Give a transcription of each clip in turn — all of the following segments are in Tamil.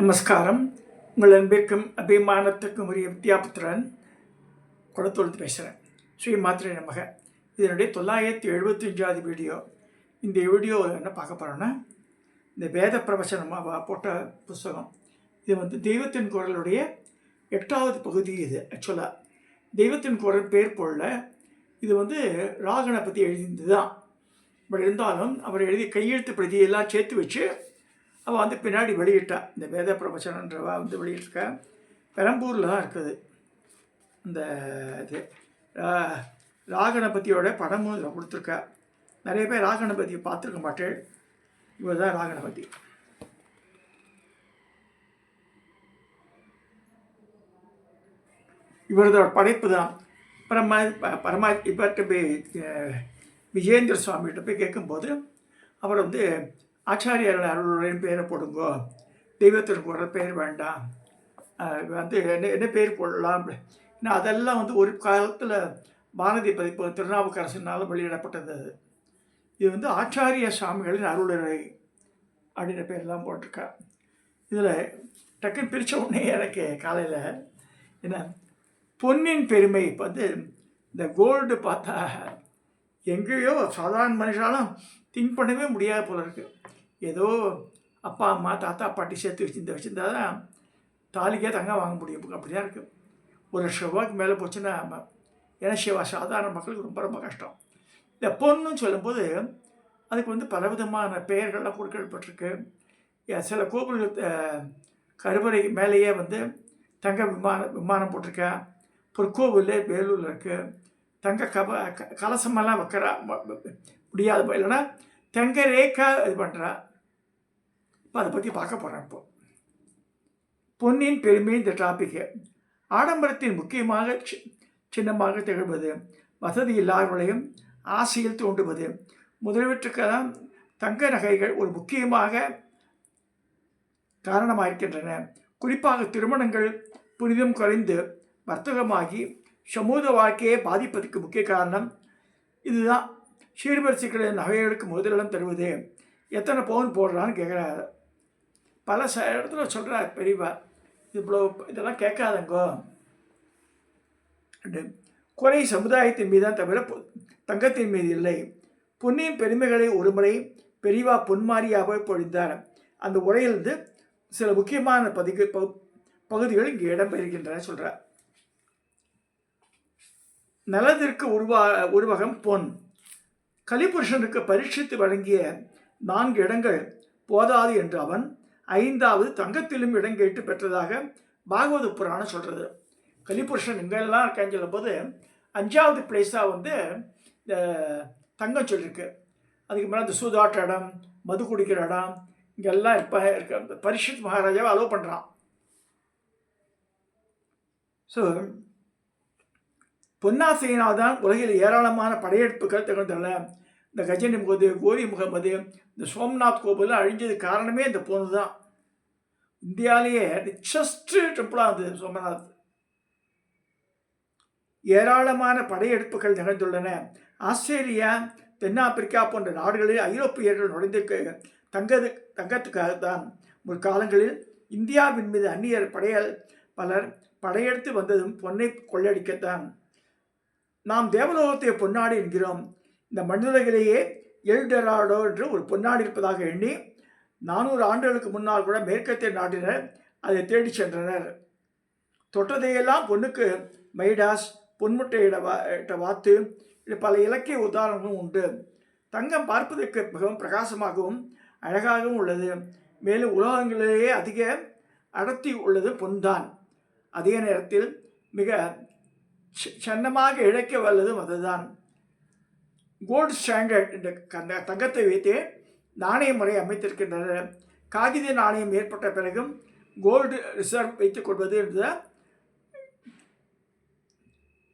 நமஸ்காரம். உங்கள் அன்பிற்கும் அபிமானத்துக்கும் உரிய வித்யாபுத்திரன் குளத்தொழுத்து பேசுகிறேன். ஸ்ரீ மாத்திரை நமக. இதனுடைய 975வது வீடியோ. இந்த வீடியோவில் என்ன பார்க்க போகிறோன்னா, இந்த வேத பிரவச்சனமாக போட்ட புஸ்தகம். இது தெய்வத்தின் குரலுடைய 8வது பகுதி. இது ஆக்சுவலாக தெய்வத்தின் குரல் பேர் போடல. இது ராகனை பற்றி எழுதியது தான். பட் இருந்தாலும் அவர் எழுதி கையெழுத்து பிரதியெல்லாம் சேர்த்து வச்சு அவள் பின்னாடி வெளியிட்டா. இந்த வேத பிரவச்சனன்றவா வெளியிட்டிருக்கா. பெரம்பூரில் தான் இருக்குது. இந்த இது ராகணபதியோட படமும் இதில் கொடுத்துருக்கா. நிறைய பேர் ராகணபதியை பார்த்துருக்க மாட்டேன். இவர் தான் ராகணபதி. இவரதோட படைப்பு தான். இவர்கிட்ட போய் விஜயேந்திர சுவாமிகிட்ட போய் கேட்கும்போது அவர் ஆச்சாரியர்கள் அருளுடன் பேரை போடுங்கோ, தெய்வத்திற்கு குரல் பேர் வேண்டாம், என்ன பேர் போடலாம். ஏன்னா அதெல்லாம் ஒரு காலத்தில் பாரதி பதிப்பு திருநாவுக்கரசனால் வெளியிடப்பட்டது. இது ஆச்சாரிய சுவாமிகளின் அருளுரை அப்படின்ற பேர்லாம் போட்டிருக்கா. இதில் டக்குன்னு பிரித்த உடனே எனக்கு காலையில் என்ன பொன்னின் பெருமை. இப்போ இந்த கோல்டு பார்த்தா எங்கேயோ சாதாரண மனுஷாலும் திங்க் பண்ணவே முடியாத போல இருக்குது. ஏதோ அப்பா அம்மா தாத்தா பாட்டி சேர்த்து வச்சுருந்தா தான் தாலிக்கே தங்கம் வாங்க முடியும். அப்படி தான் இருக்குது. ஒரு ரூபாய்க்கு மேலே போச்சுன்னா ஏன்னா சாதாரண மக்களுக்கு ரொம்ப ரொம்ப கஷ்டம். இந்த பொண்ணுன்னு சொல்லும்போது அதுக்கு பலவிதமான பெயர்கள்லாம் கொடுக்கப்பட்டிருக்கு. சில கோவில்கள் கருவறை மேலேயே தங்க விமானம் போட்டிருக்கேன். பொற்கோவில் வேலூரில் இருக்குது. தங்க கலசமெல்லாம் வைக்கிறா முடியாது, இல்லைன்னா தங்க ரேக்கா இது பண்ணுறா. இப்போ அதை பற்றி பார்க்க போகிறேன். இப்போ பொன்னின் பெருமை இந்த டாப்பிக்கு. ஆடம்பரத்தின் முக்கியமாக சின்னமாக திகழ்வது, வசதி இல்லாதவர்களையும் ஆசையில் தூண்டுவது முதலியவற்றுக்கெல்லாம் தங்க நகைகள் ஒரு முக்கியமாக காரணமாயிருக்கின்றன. குறிப்பாக திருமணங்கள் புனிதம் குறைந்து வர்த்தகமாகி சமூக வாழ்க்கையை பாதிப்பதற்கு முக்கிய காரணம் இதுதான். சீர்வரிசைகளின் நகைகளுக்கு முதலிடம் தருவது. எத்தனை பவுன் போடுறான்னு கேட்குறாரு. பல இடத்துல சொல்கிறார் பெரியவா, இவ்வளோ இதெல்லாம் கேட்காதங்கோ. குறை சமுதாயத்தின் மீது தான் தவிர தங்கத்தின் மீது இல்லை. பொன்னியின் பெருமைகளை ஒருமுறை பெரியவா பொன்மாரியாக பொழிந்தார். அந்த உரையிலிருந்து சில முக்கியமான பகுதிகள் இங்கே இடம்பெறுகின்றன சொல்கிறார். நலத்திற்கு உருவகம் பொன். கலிபுருஷனுக்கு பரீட்சித்து வழங்கிய 4 இடங்கள் போதாது என்று அவன் 5வது தங்கத்திலும் இடம் கேட்டு பெற்றதாக பாகவத புராணம் சொல்கிறது. கலிபுருஷன் இங்கெல்லாம் இருக்கான்னு சொல்லும்போது 5வது பிளேஸாக தங்கம் சொல்லியிருக்கு. அதுக்கு மேலே இந்த சூதாட்ட இடம், மது குடிக்கிற இடம், இங்கெல்லாம் இருக்க பரீட்சித் மகாராஜாவை அலோவ் பண்ணுறான். ஸோ பொன்னாசையினால் தான் உலகில் ஏராளமான படையெடுப்புகள் திகழ்ந்தன. இந்த கஜினி முகமது, கோரி முகமது, இந்த சோம்நாத் கோவில் அழிஞ்சது காரணமே இந்த பொண்ணு தான். இந்தியாவிலேயே ரிச்சஸ்ட் டெம்பிளாக இருந்தது சோமநாத். ஏராளமான படையெடுப்புகள் நிகழ்ந்துள்ளன. ஆஸ்திரேலியா, தென்னாப்பிரிக்கா போன்ற நாடுகளில் ஐரோப்பியர்கள் நுழைந்திருக்க தங்கத்துக்காகத்தான். முற்காலங்களில் இந்தியாவின் மீது அந்நியர் பலர் படையெடுத்து வந்ததும் பொன்னை கொள்ளையடிக்கத்தான். நாம் தேவலோகத்தை பொன்னாடு என்கிறோம். இந்த மண்ணுலகிலேயே எல்டெராடோ என்று ஒரு பொன்னாடு இருப்பதாக எண்ணி 400 ஆண்டுகளுக்கு முன்னால் கூட மேற்கத்திய நாட்டினர் அதை தேடி சென்றனர். தொட்டதையெல்லாம் பொண்ணுக்கு மைடாஸ், பொன்முட்டையிட வாத்து, பல இலக்கிய உதாரணங்களும் உண்டு. தங்கம் பார்ப்பதற்கு மிகவும் பிரகாசமாகவும் அழகாகவும் உள்ளது. மேலும் உலகங்களிலேயே அதிக அடர்த்தி உள்ளது பொன்தான். அதே நேரத்தில் மிக சன்னமாக இழைக்க வல்லதும் அதுதான். கோல்டு ஸ்டாண்டர்ட் என்ற தங்கத்தை வைத்தே நாணய முறை அமைத்திருக்கின்றனர். காகித நாணயம் ஏற்பட்ட பிறகும் கோல்டு ரிசர்வ் வைத்துக்கொள்வது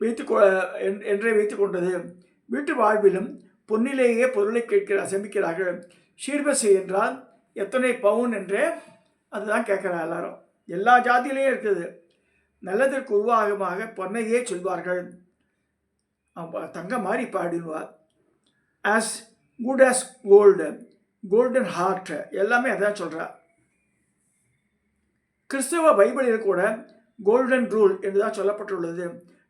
வைத்துக் கொண்டது. வீட்டு வாழ்விலும் பொன்னிலேயே பொருளை சேமிக்கிறார்கள். சீர்வரிசை என்றால் எத்தனை பவுன் என்றே அதுதான் கேட்குறா எல்லாரும். எல்லா ஜாதியிலையும் இருக்குது. நல்லதற்கு உருவாகமாக பொன்னையே சொல்வார்கள். தங்க மாதிரி பாடிடுவார். As good as gold, golden heart, எல்லாமே அதான் சொல்கிறா. கிறிஸ்தவ பைபிளில் கூட கோல்டன் ரூல் என்றுதான் சொல்லப்பட்டுள்ளது.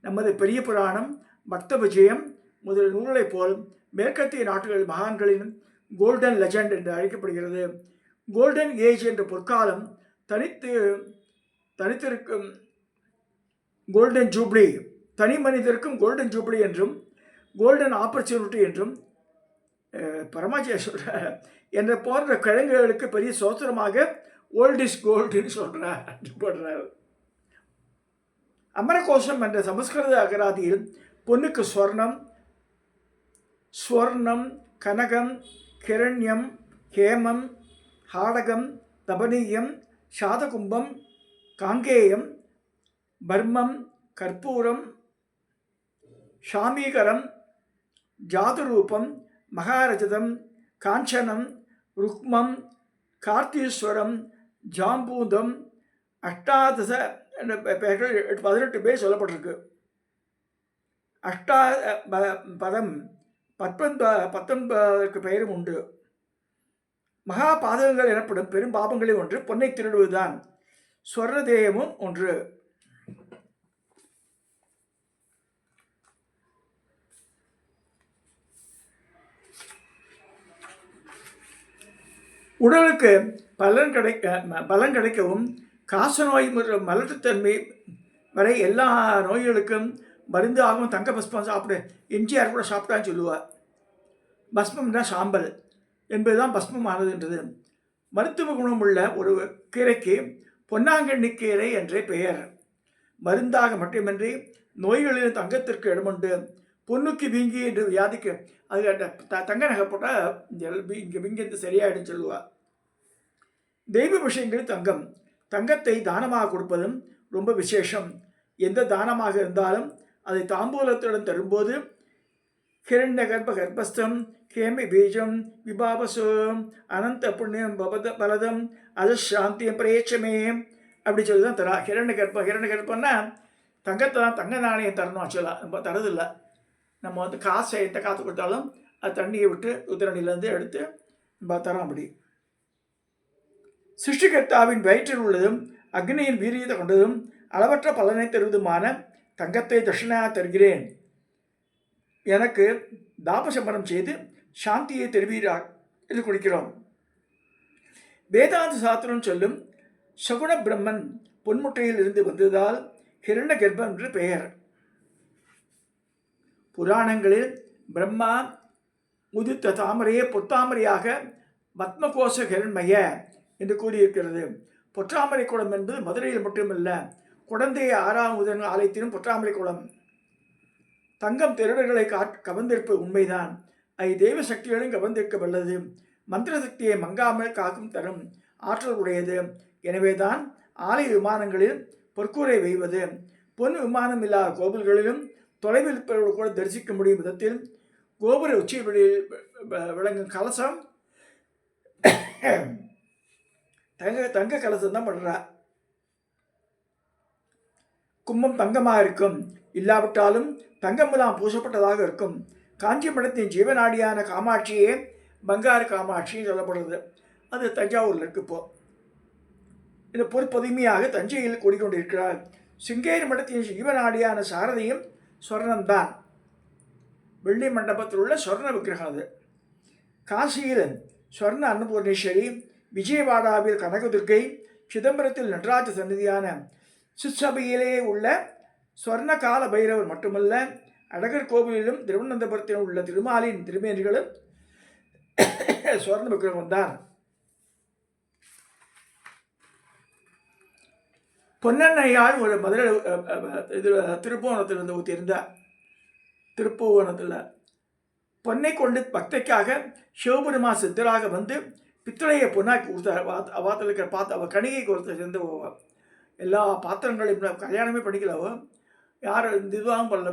நமது பெரிய புராணம், பக்த விஜயம் முதல் நூல்களைப் போல் மேற்கத்திய நாடுகளில் மகான்களின் கோல்டன் லெஜண்ட் என்று அழைக்கப்படுகிறது. கோல்டன் ஏஜ் என்ற பொற்காலம் தனித்திருக்கும் கோல்டன் ஜூப்ளி, தனி மனிதருக்கும் கோல்டன் ஜூப்ளி என்றும் கோல்டன் ஆப்பர்ச்சுனிட்டி என்றும் பரமாச்சியா சொல்ற என்ற போன்ற கிழங்குகளுக்கு பெரிய சோத்திரமாக ஓல்ட் இஸ் கோல்டுன்னு போடுறார். அமரகோஷம் என்ற சமஸ்கிருத அகராதியில் பொன்னுக்கு ஸ்வர்ணம், கனகம், கிரண்யம், ஹேமம், ஹாடகம், தபனீயம், சாதகும்பம், காங்கேயம், பர்மம், கற்பூரம், ஷாமீகரம், ஜாதுரூபம், மகாரஜதம், காஞ்சனம், ருக்மம், கார்த்தீஸ்வரம், ஜாம்பூதம், அஷ்டாதச என்ற பெயர்கள் 18 பேர் சொல்லப்பட்டிருக்கு. பதம் 19 பெயரும் உண்டு. மகா பாதகங்கள் எனப்படும் பெரும் பாபங்களில் ஒன்று பொன்னை திருடுவதுதான். ஸ்வர்ணதேயமும் ஒன்று. உடலுக்கு பலன் கிடைக்கவும் காசநோய் மற்றும் மலட்டுத்தன்மை வரை எல்லா நோய்களுக்கும் மருந்து ஆகும் தங்க பஸ்மம் சாப்பிடு. எம்ஜிஆர் கூட சாப்பிட்டான்னு சொல்லுவார். பஸ்மம்னா சாம்பல் என்பதுதான் பஸ்மமானதுன்றது. மருத்துவ குணமுள்ள ஒரு கீரைக்கு பொன்னாங்கண்ணி கீரை என்றே பெயர். மருந்தாக மட்டுமின்றி நோய்களில் தங்கத்திற்கு இடமுண்டு. பொண்ணுக்கு வீங்கி என்று வியாதிக்கு அது தங்க நகை போட்டால் இங்கே வீங்கி சரியாயிடுன்னு சொல்லுவாள். தெய்வ விஷயங்கள் தங்கத்தை தானமாக கொடுப்பதும் ரொம்ப விசேஷம். எந்த தானமாக இருந்தாலும் அதை தாம்பூலத்துடன் தரும்போது ஹிரண்ய கர்ப்பஸ்தம், கேமி பீஜம், விபாபசம், அனந்த புண்ணியம் பலதம், அஜசாந்தியம் பிரேட்சமே அப்படி சொல்லி தான் தரா. ஹிரண்ய கர்ப்பம்னா தங்கத்தை தான், தங்க நாணயம் தரணும். ஆக்சுவலாக நம்ம தரதில்லை. நம்ம காசை எந்த காற்று கொடுத்தாலும் அது தண்ணியை விட்டு உத்திரணிலேருந்து எடுத்து நம்ம தரோம். அப்படி சிருஷ்டிகர்த்தாவின் வயிற்றில் உள்ளதும் அக்னியின் வீரியத்தை கொண்டதும் அளவற்ற பலனை தருவதுமான தங்கத்தை தட்சிணையாக தருகிறேன். எனக்கு தாபசமரம் செய்து சாந்தியை தருவீரா என்று குடிக்கிறோம். வேதாந்த சாஸ்திரம் சொல்லும் சகுண பிரம்மன் பொன்முட்டையில் இருந்து வந்ததால் ஹிரண்ய கர்ப்பம் என்று பெயர். புராணங்களில் பிரம்மா உதித்த தாமரையை பொத்தாமரையாக பத்மகோச ஹிரண்மய என்று கூறியிருக்கிறது. பொற்றாமரை குளம் என்பது மதுரையில் மட்டுமல்ல, குடந்தை 6ஆம் முதன் ஆலயத்திலும் பொற்றாமரை குளம். தங்கம் திருடர்களை கவர்ந்திருப்பது உண்மைதான். அது தெய்வ சக்திகளையும் கவர்ந்திருக்க வல்லது. மந்திர சக்தியை மங்காமல் காக்கும் தரும் ஆற்றல் உடையது. எனவேதான் ஆலய விமானங்களில் பொற்கூரை வைவது. பொன் விமானம் இல்லாத கோவில்களிலும் தொலைவில் இருப்பவர்கள் கூட தரிசிக்க முடியும் விதத்தில் கோபுர உச்சியில் விளங்கும் கலசம் தங்க கலசம் தான் பண்ணுறா. கும்பம் தங்கமாக இருக்கும். இல்லாவிட்டாலும் தங்கமெல்லாம் பூசப்பட்டதாக இருக்கும். காஞ்சி மடத்தின் ஜீவநாடியான காமாட்சியே பங்கார காமாட்சின்னு சொல்லப்படுறது. அது தஞ்சாவூரில் இருக்கு. இப்போ இந்த பொறுப்பதுமையாக தஞ்சையில் கூடிக்கொண்டிருக்கிறார். சிங்கேரி மடத்தின் ஜீவநாடியான சாரதியும் சொர்ணம்தான். வெள்ளி மண்டபத்தில் உள்ள சொர்ண விக்கிரகம் அது. காசியில் சொர்ண அன்னபூர்ணேஸ்வரி, விஜயவாடாவில் கனகதுர்க்கை, சிதம்பரத்தில் நடராஜ சந்நிதியான சிற்சபையிலே உள்ள சொர்ண கால பைரவர் மட்டுமல்ல, அழகர் கோவிலிலும் திருவனந்தபுரத்தில் உள்ள திருமாலின் திருமேனிகளும் சொர்ண விக்கிரகம் தான். பொன்னண்ணையால் ஒரு மதுரை திருப்புவனத்தில் இருந்து ஊற்றியிருந்தார். திருப்புவனத்தில் பொன்னை கொண்டு பக்தைக்காக சிவபெருமா சித்தராக வந்து பித்தளையை பொன்னாக்கி கொடுத்தார். வாத்தில் இருக்கிற அவள் கணிகைக்கு ஒருத்தர் சேர்ந்து எல்லா பாத்திரங்களையும் கல்யாணமே பண்ணிக்கலவோ, யார் இந்த இதுவாகவும் பண்ணல,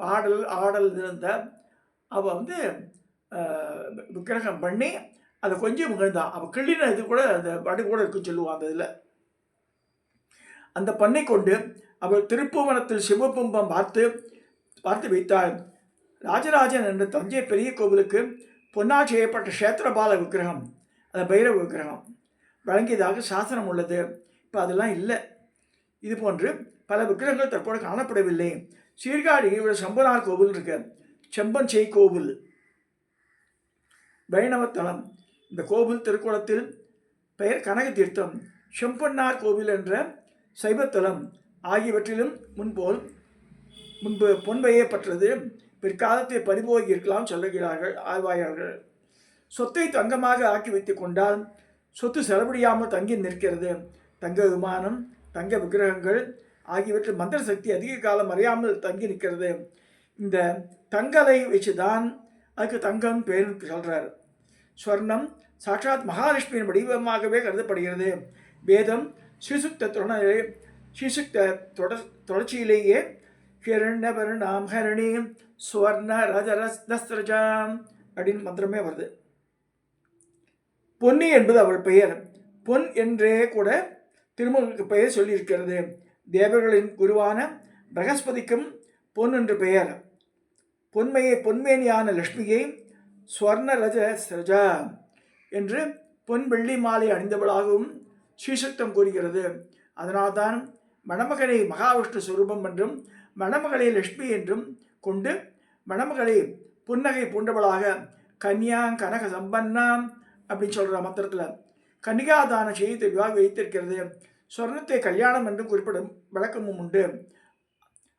பாடல் ஆடல் இருந்த அவள் வந்து விக்கிரகம் பண்ணி அதை கொஞ்சம் முகழ்ந்தான். அவள் கிள்ளின இது கூட அந்த படி கூட இருக்குன்னு சொல்லுவான். அந்த இதில் அந்த பண்ணை கொண்டு அவள் திருப்புவனத்தில் சிவபிம்பம் பார்த்து வைத்தாள். ராஜராஜன் என்ற தஞ்சை பெரிய கோவிலுக்கு பொன்னால் செய்யப்பட்ட கஷேத்திரபால விக்கிரகம், அந்த பைரவ விக்கிரகம் வழங்கியதாக சாசனம் உள்ளது. இப்போ அதெல்லாம் இல்லை. இது போன்று பல விக்கிரகங்கள் தற்போது காணப்படவில்லை. சீர்காழியில் ஒரு சம்பனார் கோவில் இருக்கு, செம்பன் செய் கோவில், வைணவத்தலம். இந்த கோவில் திருக்குளத்தில் பெயர் கனக தீர்த்தம். செம்பன்னார் கோவில் என்ற சைவத்தலம் ஆகியவற்றிலும் முன்பு பொன்பையே பற்றது, பிற்காலத்தில் பறிபோகி இருக்கலாம் சொல்லுகிறார்கள் ஆய்வாளர்கள். சொத்தை தங்கமாக ஆக்கி வைத்து கொண்டால் சொத்து செலவழியாமல் தங்கி நிற்கிறது. தங்க விமானம், தங்க விக்கிரகங்கள் ஆகியவற்றில் மந்திர சக்தி அதிக காலம் மறையாமல் தங்கி நிற்கிறது. இந்த தங்கலை வச்சுதான் அதுக்கு தங்கம் பேர் சொல்கிறார். ஸ்வர்ணம் சாட்சாத் மகாலட்சுமியின் வடிவமாகவே கருதப்படுகிறது. வேதம் ஸ்ரீசுக்த தொடர்ச்சியிலேயே ஹிரண்யவர்ணாம் ஹரணி ஸ்வர்ண ரஜரஸ்தஸ்ரஜாம் அப்படின்னு மந்திரமே வருது. பொன்னி என்பது அவள் பெயர். பொன் என்றே கூட திருமகளுக்கு பெயர் சொல்லியிருக்கிறது. தேவர்களின் குருவான பிரகஸ்பதிக்கும் பொன் என்று பெயர். பொன்மேனியான லட்சுமியை ஸ்வர்ண ரஜ சரஜா என்று பொன் வெள்ளி மாலை அணிந்தவளாகவும் ஸ்ரீசக்தம் கூறுகிறது. அதனால்தான் மணமகனை மகாவிஷ்ணு சுரூபம் என்றும் மணமகளை லட்சுமி என்றும் கொண்டு மணமகளை புன்னகை பூண்டவளாக கன்யா கனக சம்பன்னாம் அப்படின்னு சொல்கிற மந்திரத்தில் கன்னிகாதான செய்தி வைத்திருக்கிறது. சொர்ணத்தை கல்யாணம் என்றும் குறிப்பிடும் விளக்கமும் உண்டு.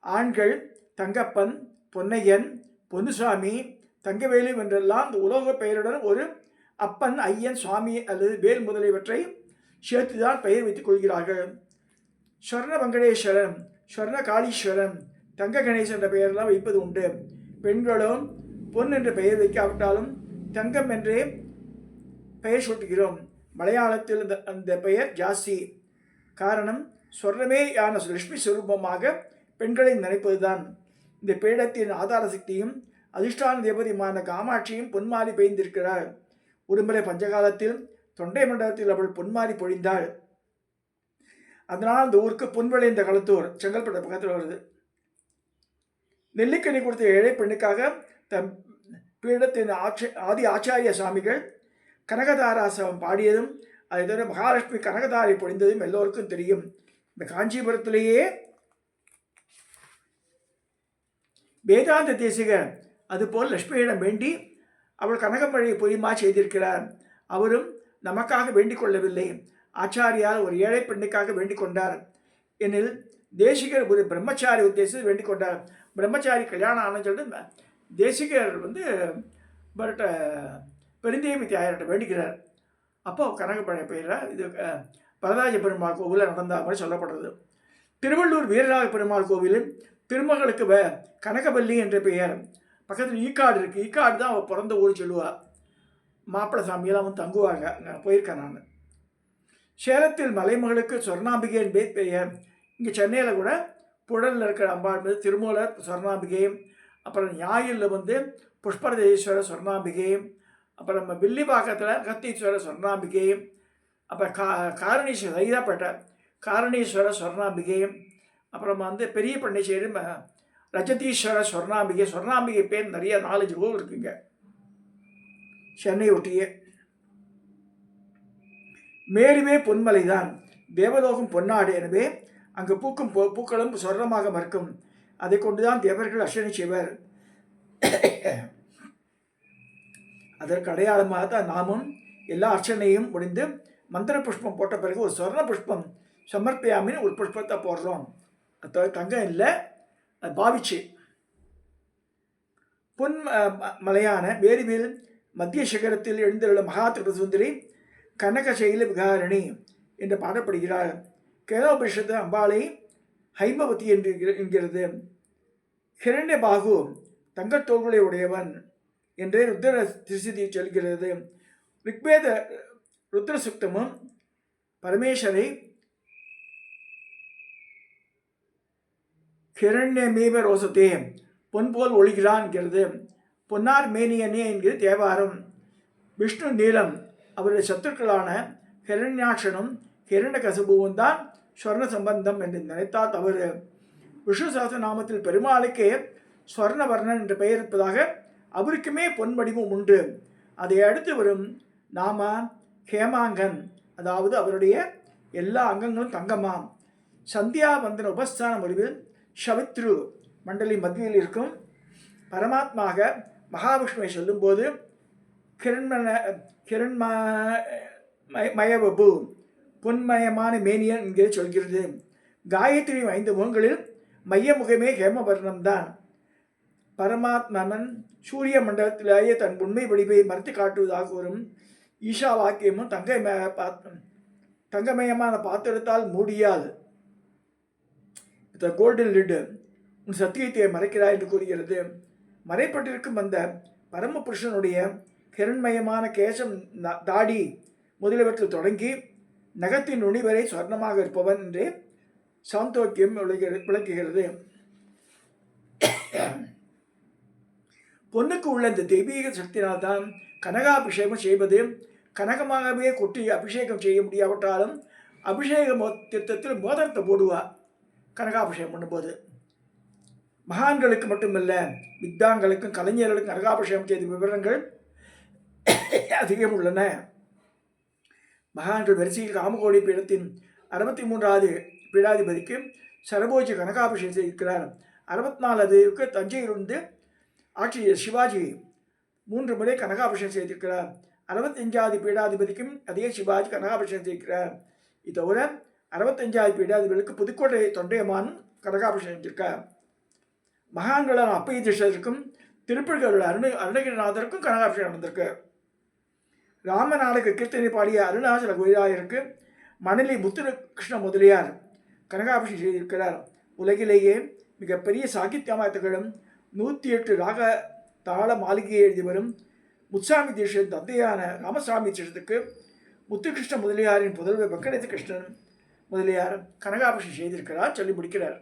ஆண்கள் தங்கப்பன், பொன்னையன், பொன்னுசாமி, தங்கவேலு என்றெல்லாம் இந்த உலோக பெயருடன் ஒரு அப்பன், ஐயன், சுவாமி அல்லது வேல் முதலியவற்றை சேர்த்துதான் பெயர் வைத்துக் கொள்கிறார்கள். ஸ்வர்ண வெங்கடேஸ்வரன், ஸ்வர்ண காளீஸ்வரன், தங்க கணேசன் என்ற பெயரெல்லாம் வைப்பது உண்டு. பெண்களும் பொன் என்ற பெயர் வைக்காவிட்டாலும் தங்கம் என்றே பெயர் சூட்டுகிறோம். மலையாளத்தில் அந்த பெயர் ஜாஸ்தி. காரணம் ஸ்வர்ணமே யான லட்சுமி சுரூபமாக பெண்களை நினைப்பதுதான். இந்த பீடத்தின் ஆதார சக்தியும் அதிஷ்டான தேவதையுமான காமாட்சியும் பொன்மாரி பெய்ந்திருக்கிறார். ஒருமுறை பஞ்சகாலத்தில் தொண்டை மண்டலத்தில் அவள் பொன்மாரி பொழிந்தாள். அதனால் அந்த ஊருக்கு பொன்விளைந்த களத்தூர் செங்கல்பட்டு பக்கத்தில் வருது. நெல்லிக்கனி கொடுத்த ஏழை பெண்ணுக்காக தம் பீடத்தின் ஆதி ஆச்சாரிய சுவாமிகள் கனகதாராசம் பாடியதும் அதை தவிர மகாலட்சுமி கனகதாரை பொழிந்ததும் எல்லோருக்கும் தெரியும். இந்த காஞ்சிபுரத்திலேயே வேதாந்த தேசிகர் அதுபோல் லட்சுமியிடம் வேண்டி அவள் கனகமழை பொய்மா செய்திருக்கிறார். அவரும் நமக்காக வேண்டிக் கொள்ளவில்லை, ஆச்சாரியால் ஒரு ஏழை பெண்ணுக்காக வேண்டிக் கொண்டார். எனில் தேசிகர் ஒரு பிரம்மச்சாரி உத்தேசத்தை வேண்டிக் கொண்டார். பிரம்மச்சாரி கல்யாணம் ஆனு சொல்லிட்டு தேசிகர் பரட்ட பெருந்தேவி தாயார்கிட்ட வேண்டிக்கிறார். அப்போ கனகப்பழைய பெயர இது வரதராஜ பெருமாள் கோவிலில் நடந்த மாதிரி சொல்லப்படுறது. திருவள்ளூர் வீரராக பெருமாள் கோவிலில் திருமகளுக்கு கனகவல்லி என்ற பெயர். பக்கத்தில் ஈக்காடு இருக்குது. ஈக்காடு தான் அவள் பிறந்த ஊர் சொல்லுவாள். மாப்பிள்ளை சாமியெல்லாம் வந்து தங்குவாங்க. நான் போயிருக்கேன் நான். சேலத்தில் மலைமகளுக்கு சொர்ணாம்பிகை என்பது பெயர். இங்கே சென்னையில் கூட புழலில் இருக்கிற அம்பாள் மீது திருமூலர் சொர்ணாம்பிகை, அப்புறம் ஞாயிலில் புஷ்பரதேஸ்வர சொர்ணாம்பிகை, அப்புறம் வில்லிபாக்கத்தில் கத்தீஸ்வர சொர்ணாம்பிகை, அப்புறம் காரணீஸ்வரர் சைதாப்பேட்டை காரணீஸ்வர சொர்ணாம்பிகை, அப்புறம் பெரிய பண்ணைச்சேரி ரஜதீஸ்வர சொர்ணாம்பிகை. சொர்ணாம்பிகை பேர் நிறைய 4-5 கோவில் இருக்குங்க சென்னை ஒட்டியே. மேலுமே பொன்மலை தான், தேவலோகம் பொன்னாடு. எனவே அங்கு பூக்கும் பூக்களும் சொர்ணமாக மறுக்கும். அதை கொண்டுதான் தேவர்கள் அர்ச்சனை செய்வர். அதற்கு அடையாளமாக தான் நாமும் எல்லா அர்ச்சனையும் முடிந்து மந்திர புஷ்பம் போட்ட பிறகு ஒரு சொர்ண புஷ்பம் சமர்ப்பியாமின்னு ஒரு புஷ்பத்தை போடுறோம். அது தங்கம் இல்லை, அது பாவிச்சு. பொன் மலையான வேரிவில் மத்திய சிகரத்தில் எழுந்துள்ள மகா திரிபுரசுந்தரி கனகசைல விகாரணி என்று பாடப்படுகிறார். கேனோபனிஷத்து அம்பாளை ஹைமவதி என்று என்கிறது. ஹிரண்ய பாகு தங்கத்தோள்களை உடையவன் என்றே ருத்ர திருசிதி சொல்கிறது. ரிக்வேத ருத்ர சுக்தமும் பரமேஸ்வரை ஹிரண்யமேவ ரோசத்தே பொன்போல் ஒளிகிறான் என்கிறது. பொன்னார் மேனியனே என்கிறது தேவாரம். விஷ்ணு நீலம் அவருடைய சத்துருக்களான ஹிரண்யாட்சனும் ஹிரண்யகசிபுவும் தான் ஸ்வர்ண சம்பந்தம் என்று நினைத்தால் தவறு. விஷ்ணு சஹஸ்ரநாமத்தில் பெருமாளுக்கே ஸ்வர்ணவர்ணன் என்ற பெயர் இருப்பதாக அவருக்குமே பொன் வடிவம் உண்டு. அதை அடுத்து வரும் நாம ஹேமாங்கன், அதாவது அவருடைய எல்லா அங்கங்களும் தங்கமாம். சந்தியாவந்தன உபஸ்தான முடிவில் ஷவித்ரு மண்டலி மத்தியில் இருக்கும் பரமாத்மாக மகாவிஷ்ணுவை சொல்லும்போது கிரண்மயவபு பொன்மயமான மேனியன் என்கிற சொல்கிறது. காயத்ரி 5 முகங்களில் மைய முகமே ஹேமவர்ணம்தான். பரமாத்மன் சூரிய மண்டலத்திலேயே தன் உண்மை வடிவை மறுத்து காட்டுவதாக வரும் ஈஷா வாக்கியமும் தங்கமயமான பாத்திரத்தால் மூடியால் கோல்டன் லிட் உன் சத்தியத்தை மறைக்கிறாய் என்று கூறுகிறது. மறைப்பட்டிருக்கும் அந்த பரமபுருஷனுடைய கிரண்மயமான கேசம், தாடி முதலியவற்றில் தொடங்கி நகத்தின் நுனி வரை சொர்ணமாக இருப்பவன் என்று சாந்தோக்கியம் விளக்குகிறது. பொண்ணுக்கு உள்ள இந்த தெய்வீக சக்தினால்தான் கனகாபிஷேகம் செய்வது. கனகமாகவே கொட்டி அபிஷேகம் செய்ய முடியாவிட்டாலும் அபிஷேக திட்டத்தில் மோதிரத்தை போடுவார் கனகாபிஷேகம் பண்ணும்போது. மகான்களுக்கு மட்டுமல்ல, வித்தாங்களுக்கும் கலைஞர்களுக்கும் கனகாபிஷேகம் செய்த விவரங்கள் அதிகம் உள்ளன. மகான்கள் வரிசையில் காமகோடி பீடத்தின் 63வது பீடாதிபதிக்கு சரபோஜி கனகாபிஷேகம் செய்திருக்கிறார். 64க்கு தஞ்சையிலிருந்து ஆட்சியர் சிவாஜி 3 முறை கனகாபிஷேகம் செய்திருக்கிறார். 65வது பீடாதிபதிக்கும் அதே சிவாஜி கனகாபிஷேகம் செய்திருக்கிறார். இது தவிர 65வது பீடாதிபதிக்கு புதுக்கோட்டை தொண்டையமான் கனகாபிஷேகம் செய்திருக்கார். மகான்களான அப்பைய தீட்சருக்கும் திருப்பதிகளுடைய அருணகிரிநாதருக்கும் கனகாபிஷேகம் நடந்திருக்கு. ராமநாடக கீர்த்தனை பாடிய அருணாச்சல கோயிலாயருக்கு மணலி முத்துகிருஷ்ண முதலியார் கனகாபிஷேகம் செய்திருக்கிறார். உலகிலேயே மிகப்பெரிய சாகித்யமாக திகழும் 108 ராக தாள மாளிகையை எழுதி வரும் முத்துசாமி தீட்சிதன் தந்தையான ராமசாமி தீட்சிதத்துக்கு முத்துகிருஷ்ண முதலியாரின் புதல்வர் வெங்கடேச கிருஷ்ணன் முதலியார் கனகாபிஷேகம் செய்திருக்கிறார் சொல்லி முடிக்கிறார்.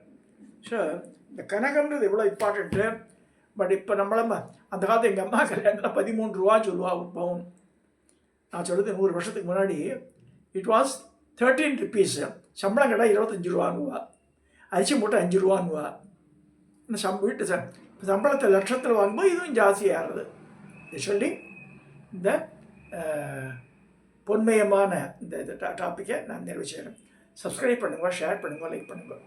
ஸோ இந்த கனகம்ன்றது எவ்வளோ இம்பார்ட்டண்ட்டு. பட் இப்போ நம்மள அந்த காலத்து எங்கள் அம்மா கல்யாணத்தில் 13 ரூபா சொல்லுவா ஒரு பவுன். நான் சொல்கிறது 100 வருஷத்துக்கு முன்னாடி இட் வாஸ் 13 rupees. சம்பளம் கேட்டால் 25 ரூபான்னுவா, அரிசி மூட்டை 5 ரூபான்னுவா. இந்த வீட்டு சம்பளத்தை லட்சத்தில் வாங்கும்போது இதுவும் ஜாஸ்தியாகிறது. இதை சொல்லி இந்த பொன்மயமான இந்த டாப்பிக்கை நான் நிறைவு செய்கிறேன். சப்ஸ்கிரைப் பண்ணுங்கள், ஷேர் பண்ணுங்கள், லைக் பண்ணுங்கள்.